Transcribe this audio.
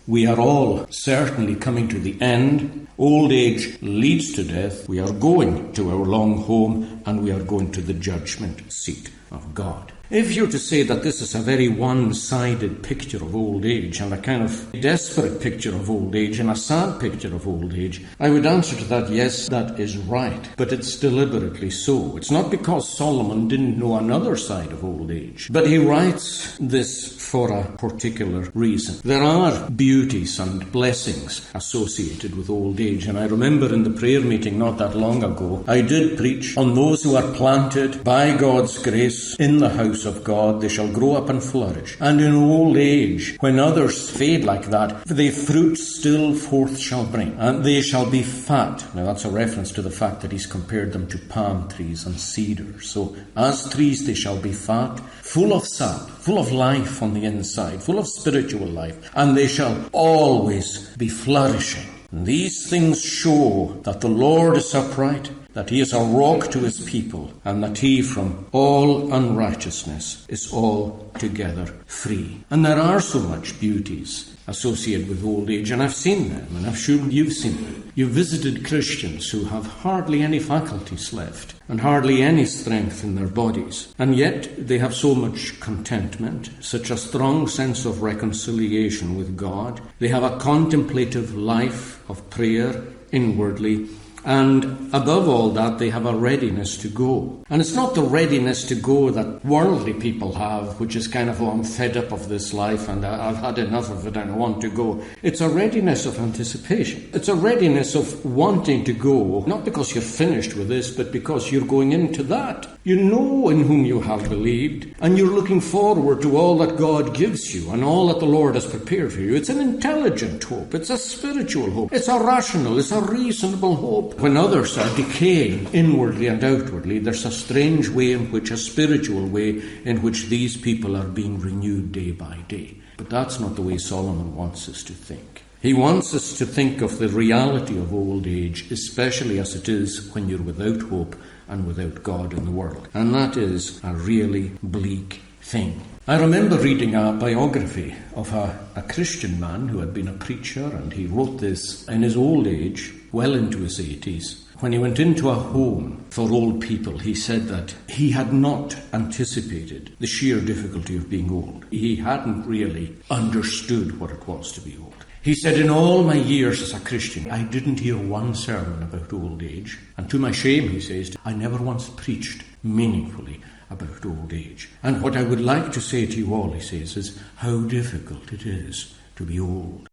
We are all certainly coming to the end. Old age leads to death. We are going to our long home, and we are going to the judgment seat of God. If you're to say that this is a very one-sided picture of old age, and a kind of desperate picture of old age, and a sad picture of old age, I would answer to that, yes, that is right. But it's deliberately so. It's not because Solomon didn't know another side of old age, but he writes this for a particular reason. There are beauties and blessings associated with old age, and I remember in the prayer meeting not that long ago, I did preach on those who are planted by God's grace in the house of God. They shall grow up and flourish. And in old age, when others fade like that, the fruit still forth shall bring, and they shall be fat. Now that's a reference to the fact that he's compared them to palm trees and cedars. So as trees they shall be fat, full of sap, full of life on the inside, full of spiritual life, and they shall always be flourishing. And these things show that the Lord is upright, that he is a rock to his people, and that he from all unrighteousness is altogether free. And there are so much beauties associated with old age, and I've seen them, and I'm sure you've seen them. You've visited Christians who have hardly any faculties left, and hardly any strength in their bodies, and yet they have so much contentment, such a strong sense of reconciliation with God. They have a contemplative life of prayer inwardly, and above all that, they have a readiness to go. And it's not the readiness to go that worldly people have, which is kind of, oh, I'm fed up of this life and I've had enough of it and I want to go. It's a readiness of anticipation. It's a readiness of wanting to go, not because you're finished with this, but because you're going into that. You know in whom you have believed, and you're looking forward to all that God gives you and all that the Lord has prepared for you. It's an intelligent hope. It's a spiritual hope. It's a rational, it's a reasonable hope. When others are decaying inwardly and outwardly, there's a strange way in which, a spiritual way, in which these people are being renewed day by day. But that's not the way Solomon wants us to think. He wants us to think of the reality of old age, especially as it is when you're without hope and without God in the world. And that is a really bleak thing. I remember reading a biography of a Christian man who had been a preacher, and he wrote this in his old age, well into his 80s. When he went into a home for old people, he said that he had not anticipated the sheer difficulty of being old. He hadn't really understood what it was to be old. He said, in all my years as a Christian, I didn't hear one sermon about old age. And to my shame, he says, I never once preached meaningfully about old age. And what I would like to say to you all, he says, is how difficult it is to be old.